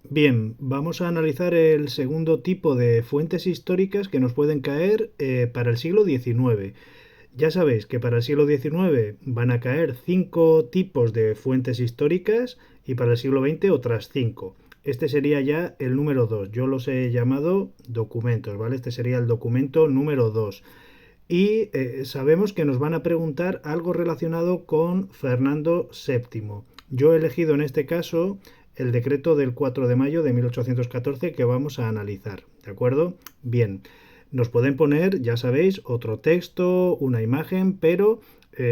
Bien, vamos a analizar el segundo tipo de fuentes históricas que nos pueden caer para el siglo XIX. Ya sabéis que para el siglo XIX van a caer 5 tipos de fuentes históricas y para el siglo XX otras 5. Este sería ya el número 2. Yo los he llamado documentos, ¿vale? Este sería el documento número 2. Y sabemos que nos van a preguntar algo relacionado con Fernando VII. Yo he elegido en este caso el decreto del 4 de mayo de 1814 que vamos a analizar. ¿De acuerdo? Bien, nos pueden poner, ya sabéis, otro texto, una imagen, pero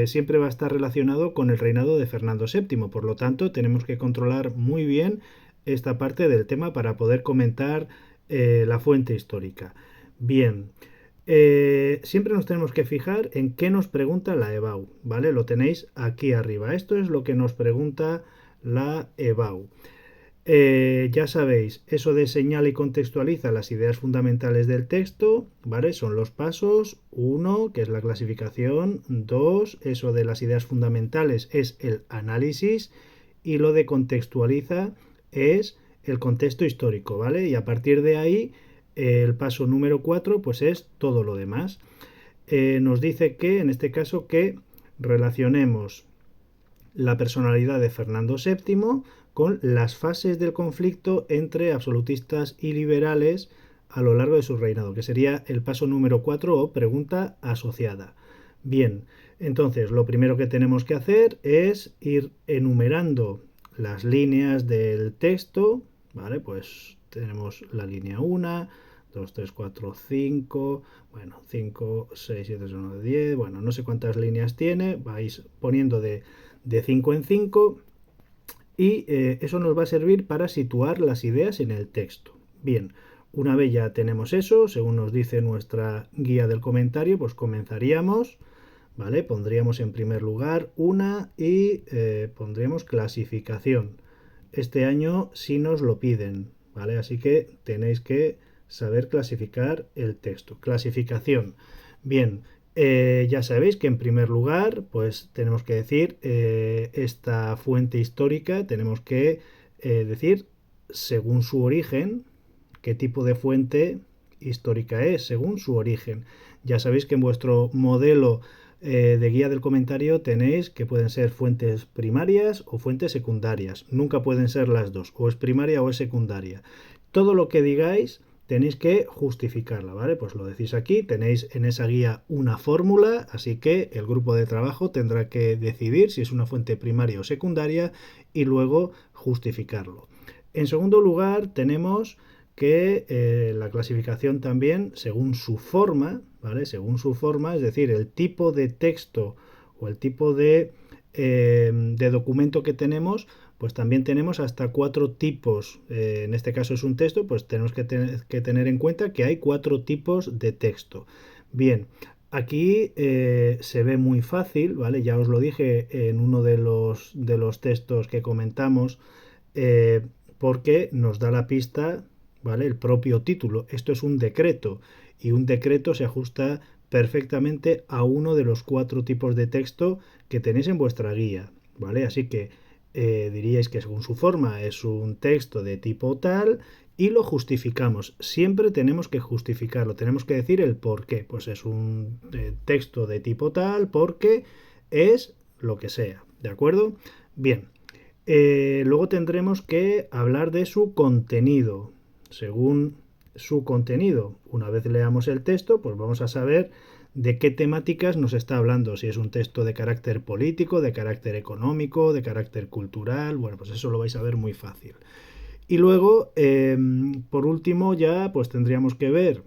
siempre va a estar relacionado con el reinado de Fernando VII. Por lo tanto, tenemos que controlar muy bien esta parte del tema para poder comentar la fuente histórica. Bien, siempre nos tenemos que fijar en qué nos pregunta la EBAU, ¿vale? Lo tenéis aquí arriba. Esto es lo que nos pregunta la EBAU. Ya sabéis, eso de señala y contextualiza las ideas fundamentales del texto, ¿vale? Son los pasos. Uno, que es la clasificación. Dos, eso de las ideas fundamentales es el análisis. Y lo de contextualiza es el contexto histórico, ¿vale? Y a partir de ahí, el paso número 4 pues es todo lo demás. Nos dice que, en este caso, que relacionemos la personalidad de Fernando VII con las fases del conflicto entre absolutistas y liberales a lo largo de su reinado, que sería el paso número 4 o pregunta asociada. Bien, entonces lo primero que tenemos que hacer es ir enumerando las líneas del texto, ¿vale? Pues tenemos la línea 1, 2, 3, 4, 5, bueno, 5, 6, 7, 8, 9, 10, bueno, no sé cuántas líneas tiene, vais poniendo de 5 en 5 y eso nos va a servir para situar las ideas en el texto. Bien, una vez ya tenemos eso, según nos dice nuestra guía del comentario, pues comenzaríamos, ¿vale? Pondríamos en primer lugar una y pondríamos clasificación. Este año sí nos lo piden, ¿vale? Así que tenéis que saber clasificar el texto. Clasificación. Bien, ya sabéis que en primer lugar, pues tenemos que decir esta fuente histórica, tenemos que decir según su origen, qué tipo de fuente histórica es, según su origen. Ya sabéis que en vuestro modelo de guía del comentario tenéis que pueden ser fuentes primarias o fuentes secundarias. Nunca pueden ser las dos, o es primaria o es secundaria. Todo lo que digáis tenéis que justificarla, ¿vale? Pues lo decís aquí, tenéis en esa guía una fórmula, así que el grupo de trabajo tendrá que decidir si es una fuente primaria o secundaria y luego justificarlo. En segundo lugar, tenemos que la clasificación también, según su forma, ¿vale? Según su forma, es decir, el tipo de texto o el tipo de documento que tenemos, pues también tenemos hasta 4 tipos. En este caso es un texto, pues tenemos que tener en cuenta que hay 4 tipos de texto. Bien, aquí se ve muy fácil, ¿vale? Ya os lo dije en uno de los textos que comentamos, eh, porque nos da la pista, ¿vale? El propio título. Esto es un decreto y un decreto se ajusta perfectamente a uno de los 4 tipos de texto que tenéis en vuestra guía, ¿vale? Así que diríais que según su forma es un texto de tipo tal y lo justificamos. Siempre tenemos que justificarlo, tenemos que decir el por qué. Pues es un texto de tipo tal porque es lo que sea, ¿de acuerdo? Bien, luego tendremos que hablar de su contenido. Según su contenido, una vez leamos el texto, pues vamos a saber de qué temáticas nos está hablando. Si es un texto de carácter político, de carácter económico, de carácter cultural. Bueno, pues eso lo vais a ver muy fácil. Y luego, por último, ya pues tendríamos que ver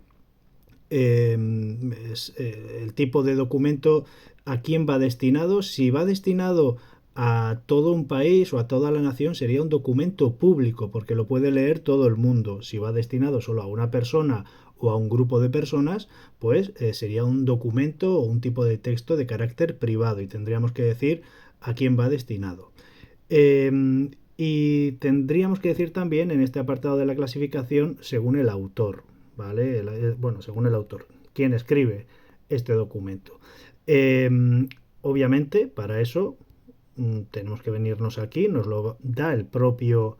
el tipo de documento a quién va destinado. Si va destinado a todo un país o a toda la nación sería un documento público porque lo puede leer todo el mundo. Si va destinado solo a una persona o a un grupo de personas, pues sería un documento o un tipo de texto de carácter privado y tendríamos que decir a quién va destinado. Y tendríamos que decir también en este apartado de la clasificación según el autor, ¿vale? Bueno, según el autor, quién escribe este documento. Eh, Obviamente, para eso tenemos que venirnos aquí, nos lo da el propio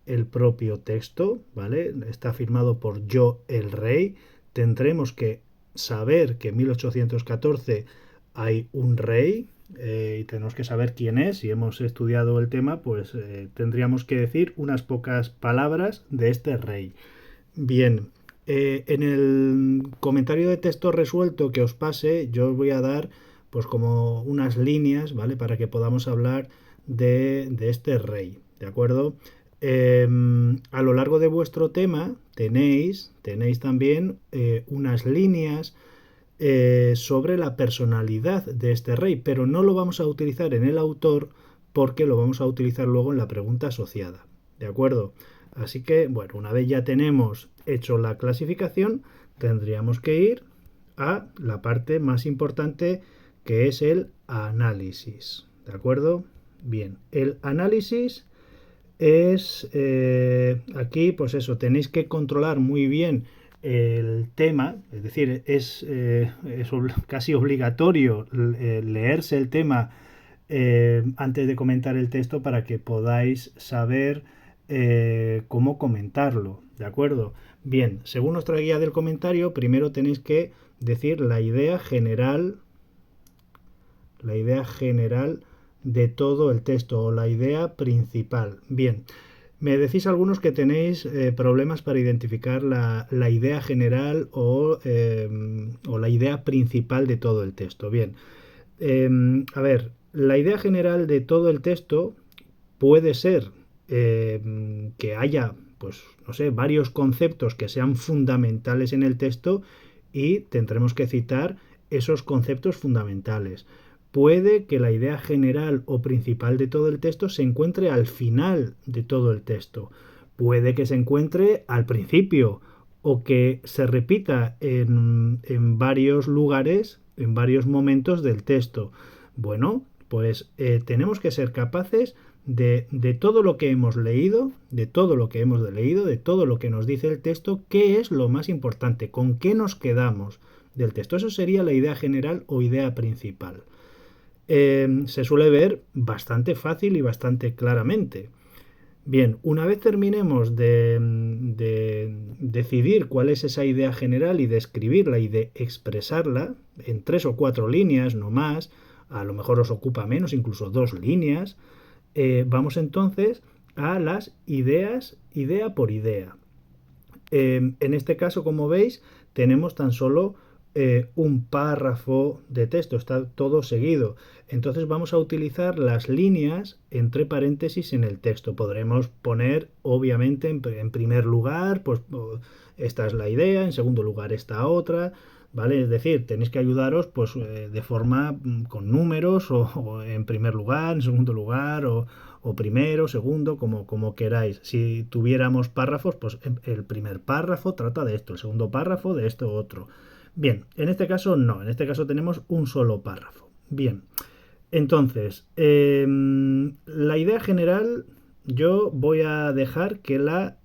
el propio texto, ¿vale? Está firmado por yo el rey. Tendremos que saber que en 1814 hay un rey, y tenemos que saber quién es. Si hemos estudiado el tema, pues tendríamos que decir unas pocas palabras de este rey. Bien, en el comentario de texto resuelto que os pase, yo os voy a dar pues como unas líneas, ¿vale? Para que podamos hablar de este rey, ¿de acuerdo? A lo largo de vuestro tema tenéis también unas líneas sobre la personalidad de este rey, pero no lo vamos a utilizar en el autor porque lo vamos a utilizar luego en la pregunta asociada. ¿De acuerdo? Así que, bueno, una vez ya tenemos hecho la clasificación, tendríamos que ir a la parte más importante, que es el análisis. ¿De acuerdo? Bien, el análisis es aquí, pues eso, tenéis que controlar muy bien el tema, es decir, es casi obligatorio leerse el tema antes de comentar el texto para que podáis saber cómo comentarlo, ¿de acuerdo? Bien, según nuestra guía del comentario, primero tenéis que decir la idea general de todo el texto o la idea principal. Bien, me decís algunos que tenéis problemas para identificar la idea general o la idea principal de todo el texto. Bien, a ver, la idea general de todo el texto puede ser que haya, pues, no sé, varios conceptos que sean fundamentales en el texto y tendremos que citar esos conceptos fundamentales. Puede que la idea general o principal de todo el texto se encuentre al final de todo el texto. Puede que se encuentre al principio o que se repita en varios lugares, en varios momentos del texto. Bueno, pues tenemos que ser capaces de todo lo que hemos leído, de todo lo que hemos leído, de todo lo que nos dice el texto, qué es lo más importante, con qué nos quedamos del texto. Eso sería la idea general o idea principal. Se suele ver bastante fácil y bastante claramente. Bien, una vez terminemos de decidir cuál es esa idea general y de escribirla y de expresarla en 3 o 4 líneas, no más, a lo mejor os ocupa menos, incluso 2 líneas, vamos entonces a las ideas, idea por idea. En este caso, como veis, tenemos tan solo un párrafo de texto, está todo seguido. Entonces vamos a utilizar las líneas entre paréntesis en el texto. Podremos poner, obviamente, en primer lugar, pues esta es la idea, en segundo lugar esta otra, ¿vale? Es decir, tenéis que ayudaros pues de forma con números o en primer lugar, en segundo lugar o primero, segundo, como queráis. Si tuviéramos párrafos, pues el primer párrafo trata de esto, el segundo párrafo de esto otro. Bien, en este caso no, en este caso tenemos un solo párrafo. Bien, entonces, la idea general yo voy a dejar que la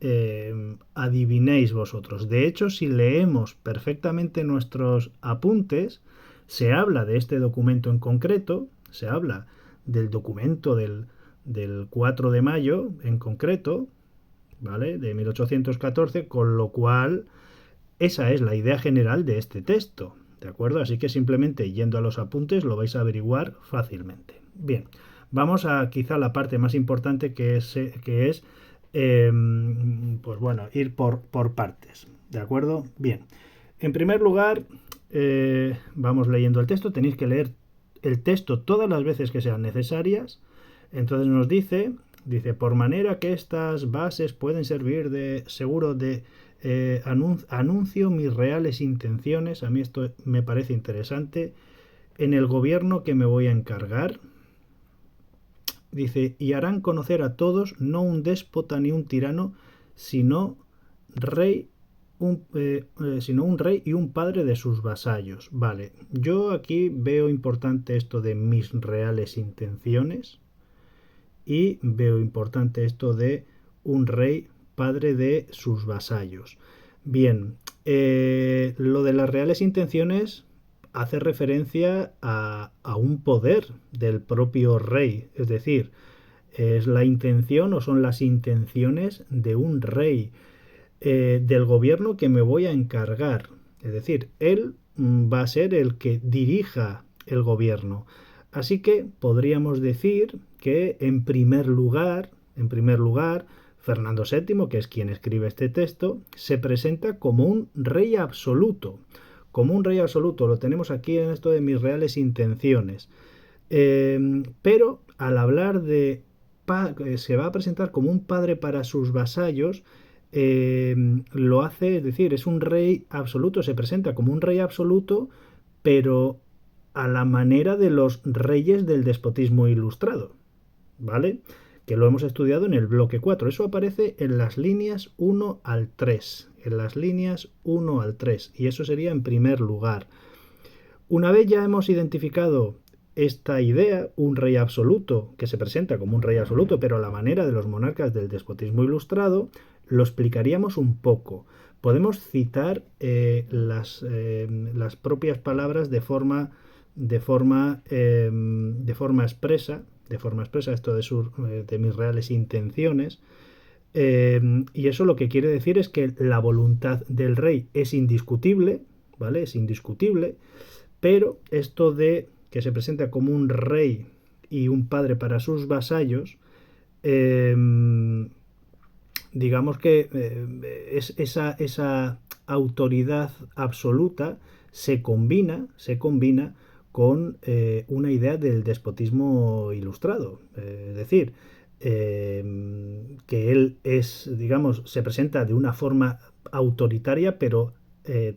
adivinéis vosotros. De hecho, si leemos perfectamente nuestros apuntes, se habla de este documento en concreto, se habla del documento del 4 de mayo en concreto, ¿vale? De 1814, con lo cual esa es la idea general de este texto, ¿de acuerdo? Así que simplemente yendo a los apuntes lo vais a averiguar fácilmente. Bien, vamos a quizá la parte más importante que es pues bueno, ir por partes, ¿de acuerdo? Bien, en primer lugar, vamos leyendo el texto, tenéis que leer el texto todas las veces que sean necesarias. Entonces nos dice, por manera que estas bases pueden servir de seguro de anuncio mis reales intenciones, a mí esto me parece interesante, en el gobierno que me voy a encargar. Dice, y harán conocer a todos no un déspota ni un tirano, sino rey, sino un rey y un padre de sus vasallos. Vale, yo aquí veo importante esto de mis reales intenciones y veo importante esto de un rey padre de sus vasallos. Bien, lo de las reales intenciones hace referencia a un poder del propio rey, es decir, Es la intención o son las intenciones de un rey, del gobierno que me voy a encargar. Es decir, él va a ser el que dirija el gobierno. Así que podríamos decir que en primer lugar, Fernando VII, que es quien escribe este texto, se presenta como un rey absoluto. Como un rey absoluto, lo tenemos aquí en esto de mis reales intenciones. Pero al hablar de se va a presentar como un padre para sus vasallos, lo hace, es decir, es un rey absoluto, se presenta como un rey absoluto, pero a la manera de los reyes del despotismo ilustrado, ¿vale? Que lo hemos estudiado en el bloque 4. Eso aparece en las líneas 1 al 3. En las líneas 1 al 3. Y eso sería en primer lugar. Una vez ya hemos identificado esta idea, un rey absoluto, que se presenta como un rey absoluto, pero a la manera de los monarcas del despotismo ilustrado, lo explicaríamos un poco. Podemos citar las propias palabras de forma expresa, esto de mis reales intenciones. Y eso lo que quiere decir es que la voluntad del rey es indiscutible, ¿vale? Es indiscutible, pero esto de que se presenta como un rey y un padre para sus vasallos, eh, digamos que esa autoridad absoluta se combina con una idea del despotismo ilustrado. Es decir, que él se presenta de una forma autoritaria, pero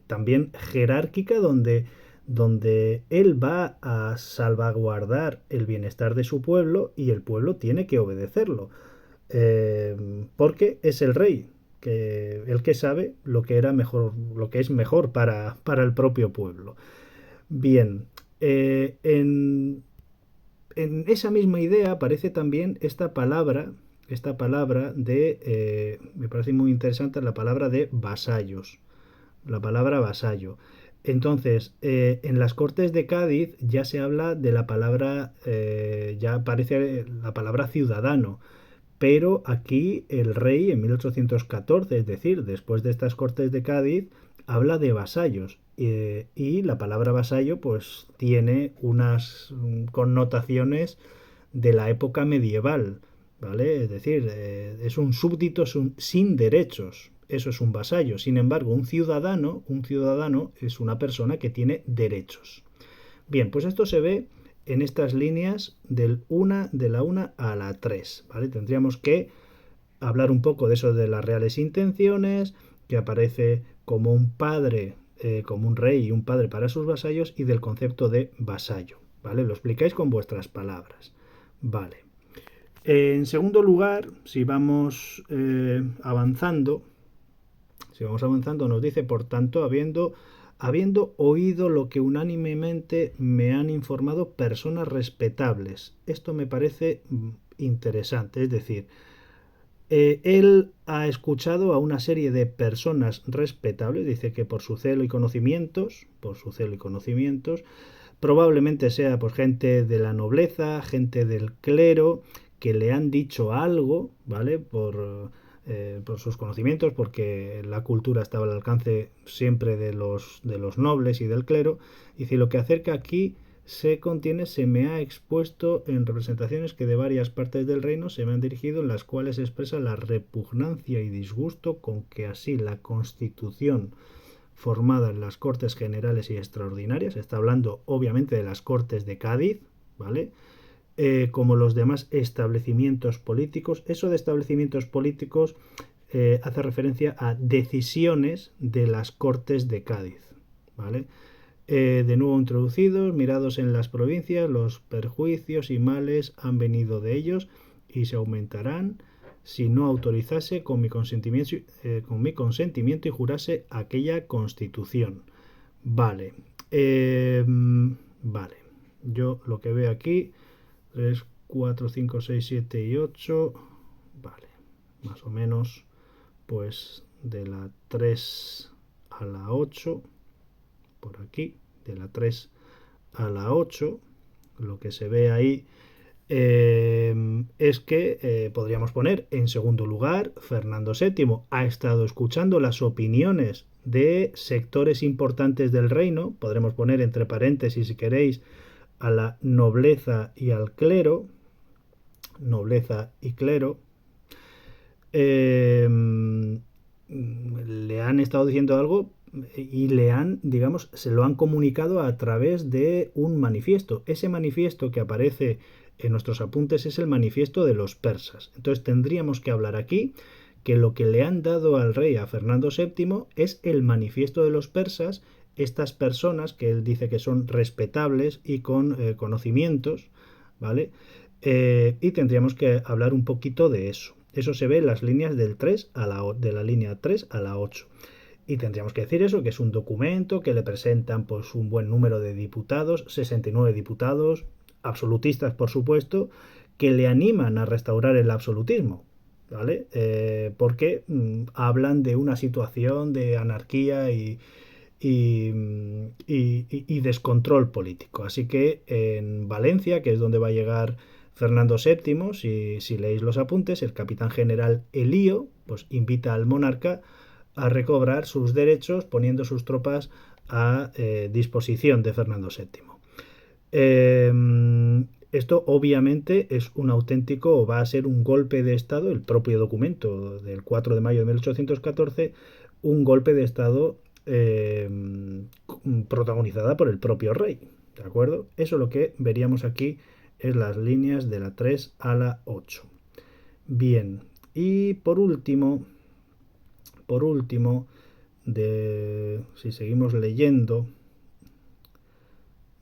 también jerárquica, donde él va a salvaguardar el bienestar de su pueblo y el pueblo tiene que obedecerlo. Porque es el rey, el que sabe lo que era mejor, lo que es mejor para el propio pueblo. Bien, en esa misma idea aparece también esta palabra me parece muy interesante, la palabra de vasallos, la palabra vasallo. Entonces, en las Cortes de Cádiz ya se habla de la palabra, ya aparece la palabra ciudadano, pero aquí el rey en 1814, es decir, después de estas Cortes de Cádiz, habla de vasallos. Y la palabra vasallo pues tiene unas connotaciones de la época medieval, ¿vale? Es decir, es un súbdito sin derechos. Eso es un vasallo. Sin embargo, un ciudadano es una persona que tiene derechos. Bien, pues esto se ve en estas líneas de la 1 a la 3, ¿vale? Tendríamos que hablar un poco de eso de las reales intenciones, que aparece como un padre, como un rey y un padre para sus vasallos, y del concepto de vasallo, ¿vale? Lo explicáis con vuestras palabras, ¿vale? En segundo lugar, si vamos avanzando, nos dice, por tanto, habiendo oído lo que unánimemente me han informado personas respetables. Esto me parece interesante, es decir, él ha escuchado a una serie de personas respetables, dice que por su celo y conocimientos, probablemente sea pues gente de la nobleza, gente del clero, que le han dicho algo, ¿vale? Por sus conocimientos, porque la cultura estaba al alcance siempre de los nobles y del clero. Y dice, lo que acerca aquí se me ha expuesto en representaciones que de varias partes del reino se me han dirigido, en las cuales se expresa la repugnancia y disgusto con que así la Constitución formada en las Cortes Generales y Extraordinarias, está hablando obviamente de las Cortes de Cádiz, ¿vale? Como los demás establecimientos políticos. Eso de establecimientos políticos hace referencia a decisiones de las Cortes de Cádiz, ¿vale? De nuevo introducidos, mirados en las provincias, los perjuicios y males han venido de ellos y se aumentarán si no autorizase con mi consentimiento y jurase aquella constitución. Vale. Vale. Yo lo que veo aquí es 4, 5, 6, 7 y 8. Vale. Más o menos, pues de la 3 a la 8, por aquí, de la 3 a la 8, lo que se ve ahí es que podríamos poner en segundo lugar, Fernando VII ha estado escuchando las opiniones de sectores importantes del reino, podremos poner entre paréntesis si queréis a la nobleza y clero, eh, le han estado diciendo algo y le han, digamos, se lo han comunicado a través de un manifiesto. Ese manifiesto que aparece en nuestros apuntes es el manifiesto de los persas. Entonces tendríamos que hablar aquí que lo que le han dado al rey, a Fernando VII, es el manifiesto de los persas, estas personas que él dice que son respetables y con conocimientos, ¿vale? Y tendríamos que hablar un poquito de eso. Eso se ve en las líneas del 3 a de la línea 3 a la 8. Y tendríamos que decir eso, que es un documento que le presentan pues, un buen número de diputados, 69 diputados, absolutistas por supuesto, que le animan a restaurar el absolutismo, ¿vale? Porque hablan de una situación de anarquía y descontrol político. Así que en Valencia, que es donde va a llegar Fernando VII, si leéis los apuntes, el capitán general Elío pues invita al monarca a recobrar sus derechos poniendo sus tropas a disposición de Fernando VII. Esto obviamente es un auténtico, o va a ser un golpe de Estado, el propio documento del 4 de mayo de 1814, un golpe de Estado eh, protagonizada por el propio rey. ¿De acuerdo? Eso lo que veríamos aquí es las líneas de la 3 a la 8. Bien, y por último, si seguimos leyendo,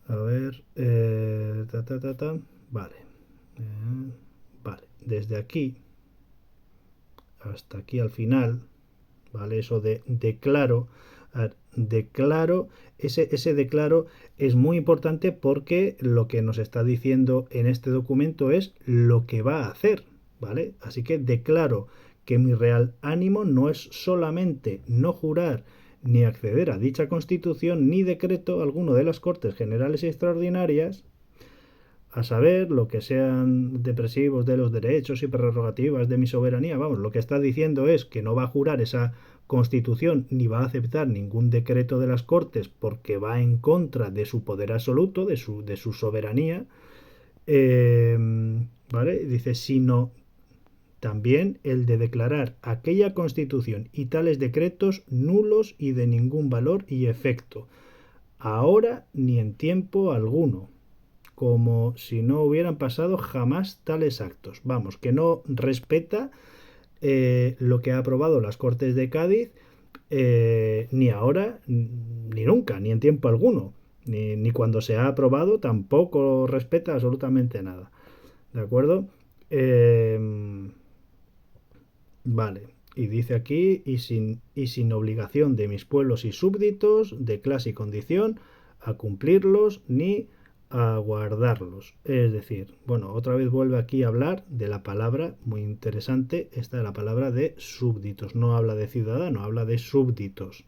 a ver, vale, vale, desde aquí hasta aquí al final, vale, eso de declaro, declaro, ese declaro es muy importante porque lo que nos está diciendo en este documento es lo que va a hacer, vale, así que declaro que mi real ánimo no es solamente no jurar ni acceder a dicha constitución ni decreto alguno de las Cortes Generales y Extraordinarias, a saber, lo que sean depresivos de los derechos y prerrogativas de mi soberanía, vamos, lo que está diciendo es que no va a jurar esa constitución ni va a aceptar ningún decreto de las Cortes porque va en contra de su poder absoluto, de su soberanía, eh, ¿vale? Dice, sino también el de declarar aquella constitución y tales decretos nulos y de ningún valor y efecto, ahora ni en tiempo alguno, como si no hubieran pasado jamás tales actos. Vamos, que no respeta lo que ha aprobado las Cortes de Cádiz, ni ahora ni nunca, ni en tiempo alguno. Ni cuando se ha aprobado tampoco respeta absolutamente nada. ¿De acuerdo? Vale. Y dice aquí, y sin obligación de mis pueblos y súbditos, de clase y condición, a cumplirlos ni a guardarlos. Es decir, bueno, otra vez vuelve aquí a hablar de la palabra, muy interesante, esta es la palabra de súbditos. No habla de ciudadano, habla de súbditos,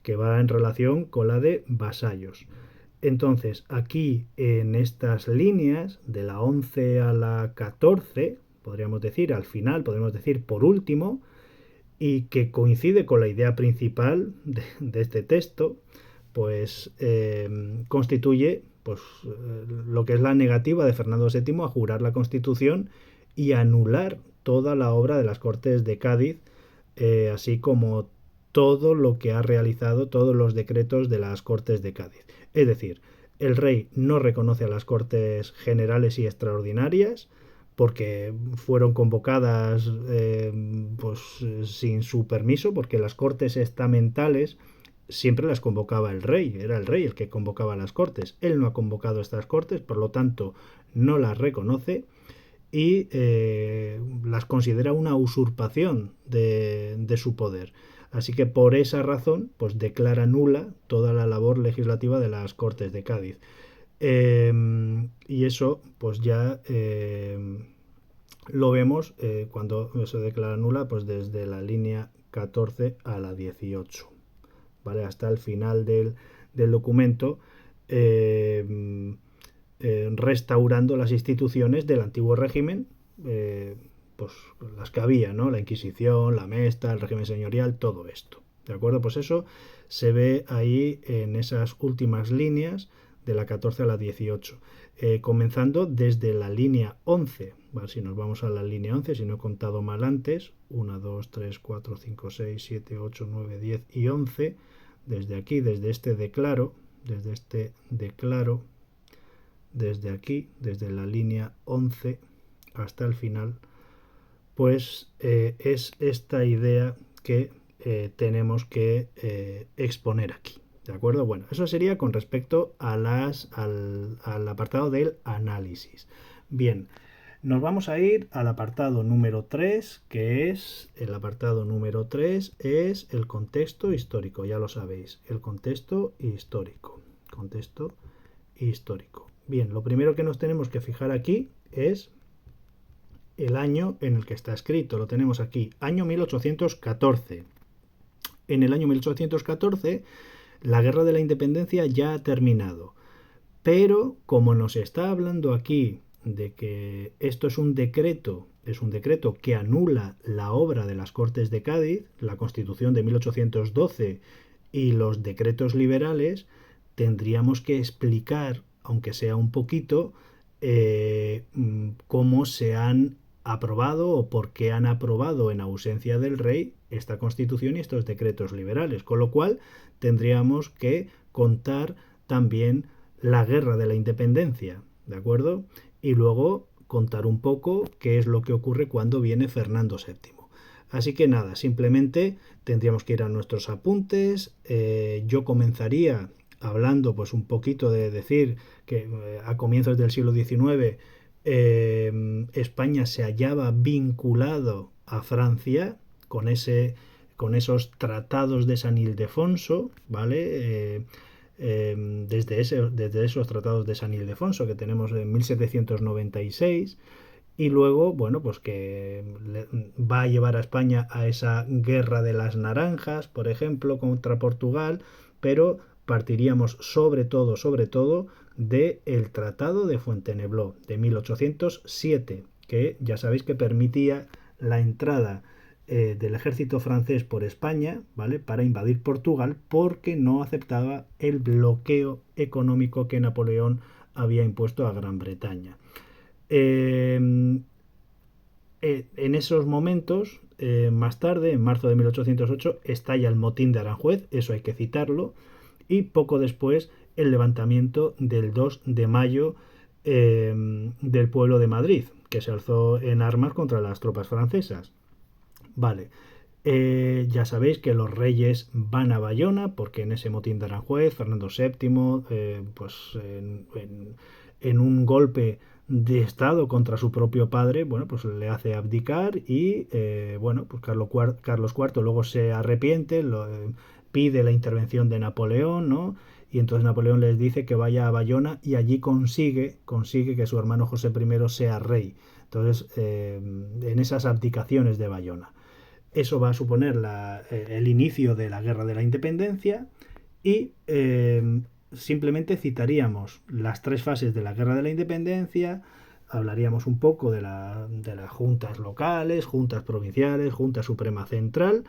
que va en relación con la de vasallos. Entonces, aquí en estas líneas, de la 11 a la 14, podríamos decir al final, podríamos decir por último, y que coincide con la idea principal de este texto, pues constituye pues, lo que es la negativa de Fernando VII a jurar la Constitución y anular toda la obra de las Cortes de Cádiz, así como todo lo que ha realizado, todos los decretos de las Cortes de Cádiz. Es decir, el rey no reconoce a las Cortes Generales y Extraordinarias, porque fueron convocadas pues sin su permiso, porque las cortes estamentales siempre las convocaba el rey, era el rey el que convocaba las cortes. Él no ha convocado estas cortes, por lo tanto no las reconoce y las considera una usurpación de su poder. Así que por esa razón, pues declara nula toda la labor legislativa de las Cortes de Cádiz. Y eso, pues ya lo vemos cuando se declara nula, pues desde la línea 14 a la 18, ¿vale? Hasta el final del documento. restaurando las instituciones del antiguo régimen, pues las que había, ¿no? La Inquisición, la Mesta, el régimen señorial, todo esto. ¿De acuerdo? Pues eso se ve ahí en esas últimas líneas de la 14 a la 18. Comenzando desde la línea 11. Vale, si nos vamos a la línea 11, si no he contado mal antes, 1, 2, 3, 4, 5, 6, 7, 8, 9, 10 y 11, desde aquí, desde este declaro, desde aquí, desde la línea 11 hasta el final, pues es esta idea que tenemos que exponer aquí. ¿De acuerdo? Bueno, eso sería con respecto a al apartado del análisis. Bien, nos vamos a ir al apartado número 3, que es el apartado número 3 es el contexto histórico, ya lo sabéis, el contexto histórico. Contexto histórico. Bien, lo primero que nos tenemos que fijar aquí es el año en el que está escrito. Lo tenemos aquí, año 1814. En el año 1814 la Guerra de la Independencia ya ha terminado. Pero como nos está hablando aquí de que esto es un decreto que anula la obra de las Cortes de Cádiz, la Constitución de 1812 y los decretos liberales, tendríamos que explicar, aunque sea un poquito, cómo se han aprobado o por qué han aprobado en ausencia del rey esta Constitución y estos decretos liberales. Con lo cual tendríamos que contar también la Guerra de la Independencia, ¿de acuerdo? Y luego contar un poco qué es lo que ocurre cuando viene Fernando VII. Así que nada, simplemente tendríamos que ir a nuestros apuntes. Yo comenzaría hablando pues un poquito de decir que a comienzos del siglo XIX España se hallaba vinculado a Francia con esos tratados de San Ildefonso, ¿vale? Desde esos tratados de San Ildefonso que tenemos en 1796 y luego, bueno, pues que va a llevar a España a esa guerra de las naranjas, por ejemplo, contra Portugal, pero partiríamos sobre todo, del Tratado de Fuentenebló de 1807, que ya sabéis que permitía la entrada del ejército francés por España, ¿vale? Para invadir Portugal porque no aceptaba el bloqueo económico que Napoleón había impuesto a Gran Bretaña. En esos momentos, más tarde, en marzo de 1808, estalla el motín de Aranjuez, eso hay que citarlo, y poco después el levantamiento del 2 de mayo del pueblo de Madrid, que se alzó en armas contra las tropas francesas. Vale, ya sabéis que los reyes van a Bayona porque en ese motín de Aranjuez, Fernando VII, pues en un golpe de estado contra su propio padre, bueno, pues le hace abdicar y, bueno, pues Carlos IV luego se arrepiente, pide la intervención de Napoleón, ¿no? Y entonces Napoleón les dice que vaya a Bayona y allí consigue que su hermano José I sea rey. Entonces, en esas abdicaciones de Bayona. Eso va a suponer el inicio de la Guerra de la Independencia y simplemente citaríamos las tres fases de la Guerra de la Independencia, hablaríamos un poco de las juntas locales, juntas provinciales, Junta Suprema Central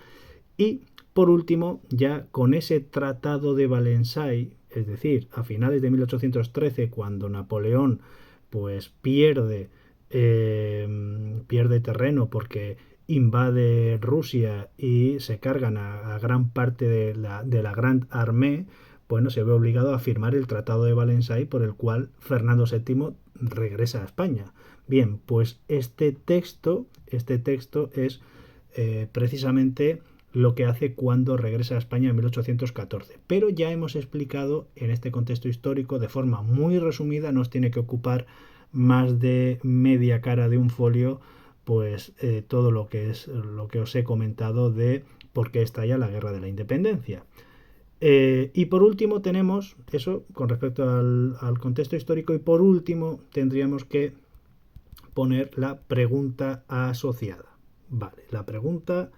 y, por último, ya con ese Tratado de Valensay, es decir, a finales de 1813, cuando Napoleón pues pierde terreno porque invade Rusia y se cargan a gran parte de la Grande Armée, bueno, se ve obligado a firmar el Tratado de Valensay por el cual Fernando VII regresa a España. Bien, pues este texto es precisamente lo que hace cuando regresa a España en 1814. Pero ya hemos explicado en este contexto histórico de forma muy resumida, nos tiene que ocupar más de media cara de un folio, pues todo lo que es lo que os he comentado de por qué estalla la Guerra de la Independencia. Y por último tenemos eso con respecto al contexto histórico y por último tendríamos que poner la pregunta asociada. Vale, la pregunta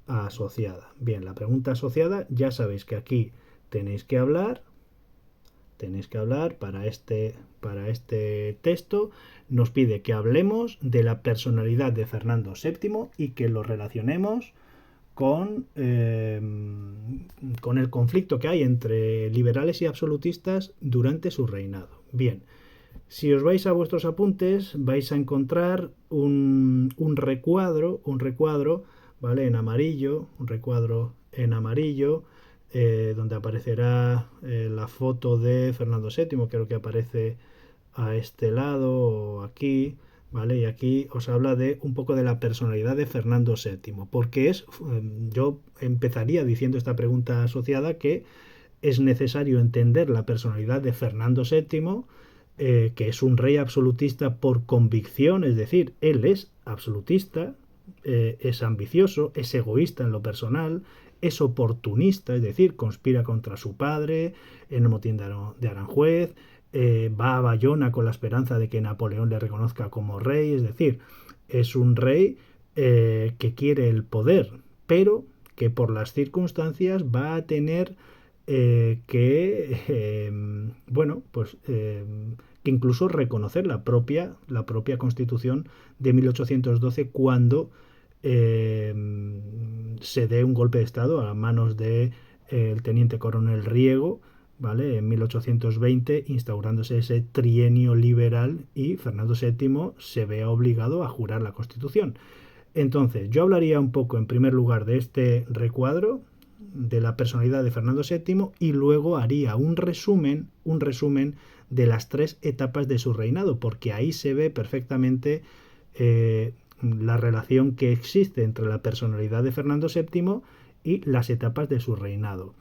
asociada. Bien, la pregunta asociada, ya sabéis que aquí tenéis que hablar tenéis que hablar para este texto. Nos pide que hablemos de la personalidad de Fernando VII y que lo relacionemos con el conflicto que hay entre liberales y absolutistas durante su reinado. Bien, si os vais a vuestros apuntes, vais a encontrar un recuadro, ¿vale? En amarillo, un recuadro en amarillo, donde aparecerá la foto de Fernando VII, creo que aparece a este lado o aquí, ¿vale? Y aquí os habla de un poco de la personalidad de Fernando VII, porque yo empezaría diciendo esta pregunta asociada que es necesario entender la personalidad de Fernando VII, que es un rey absolutista por convicción, es decir, él es absolutista, es ambicioso, es egoísta en lo personal, es oportunista, es decir, conspira contra su padre en el motín de Aranjuez, va a Bayona con la esperanza de que Napoleón le reconozca como rey, es decir, es un rey que quiere el poder, pero que por las circunstancias va a tener bueno, pues que incluso reconocer la propia Constitución de 1812 cuando eh, se dé un golpe de Estado a manos de el teniente coronel Riego, ¿vale? En 1820, instaurándose ese trienio liberal y Fernando VII se vea obligado a jurar la Constitución. Entonces, yo hablaría un poco en primer lugar de este recuadro, de la personalidad de Fernando VII, y luego haría un resumen de las tres etapas de su reinado, porque ahí se ve perfectamente la relación que existe entre la personalidad de Fernando VII y las etapas de su reinado.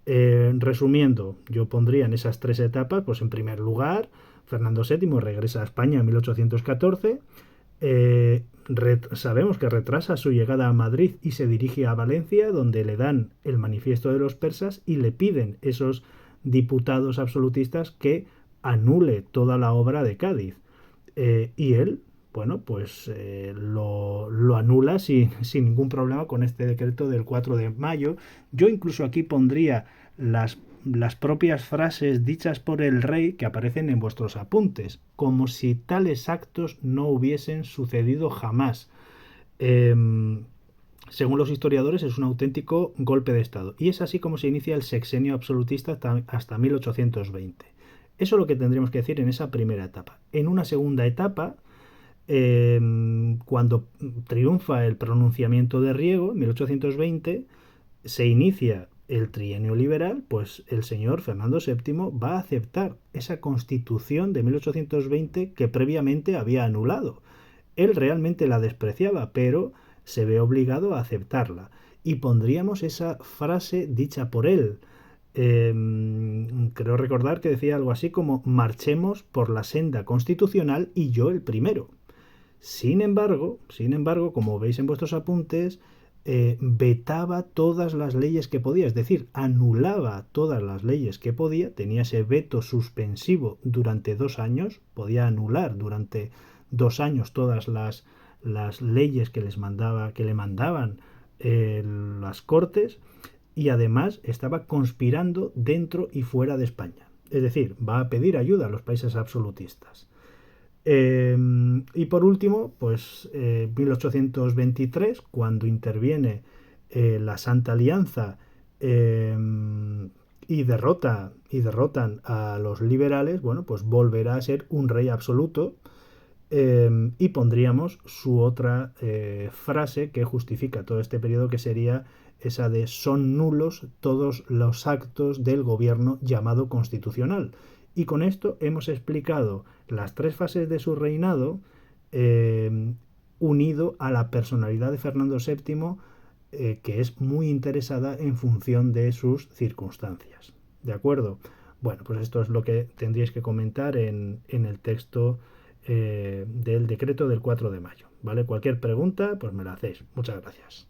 Resumiendo, yo pondría en esas tres etapas, pues en primer lugar, Fernando VII regresa a España en 1814, sabemos que retrasa su llegada a Madrid y se dirige a Valencia, donde le dan el manifiesto de los persas y le piden esos diputados absolutistas que anule toda la obra de Cádiz. Y él, bueno, pues lo anula sin ningún problema con este decreto del 4 de mayo. Yo incluso aquí pondría las propias frases dichas por el rey que aparecen en vuestros apuntes, como si tales actos no hubiesen sucedido jamás. Eh, Según los historiadores, es un auténtico golpe de Estado. Y es así como se inicia el sexenio absolutista hasta 1820. Eso es lo que tendríamos que decir en esa primera etapa. En una segunda etapa, cuando triunfa el pronunciamiento de Riego, en 1820, se inicia el trienio liberal, pues el señor Fernando VII va a aceptar esa constitución de 1820 que previamente había anulado. Él realmente la despreciaba, pero se ve obligado a aceptarla. Y pondríamos esa frase dicha por él. Creo recordar que decía algo así como marchemos por la senda constitucional y yo el primero. Sin embargo, como veis en vuestros apuntes, vetaba todas las leyes que podía, es decir, anulaba todas las leyes que podía, tenía ese veto suspensivo durante 2 años, podía anular durante 2 años todas las leyes que le mandaban las Cortes, y además estaba conspirando dentro y fuera de España. Es decir, va a pedir ayuda a los países absolutistas. Y por último, pues 1823, cuando interviene la Santa Alianza y derrotan a los liberales, bueno, pues volverá a ser un rey absoluto. Y pondríamos su otra frase que justifica todo este periodo, que sería esa de son nulos todos los actos del gobierno llamado constitucional. Y con esto hemos explicado las tres fases de su reinado, unido a la personalidad de Fernando VII, que es muy interesada en función de sus circunstancias. ¿De acuerdo? Bueno, pues esto es lo que tendríais que comentar en el texto del decreto del 4 de mayo. ¿Vale? Cualquier pregunta, pues me la hacéis. Muchas gracias.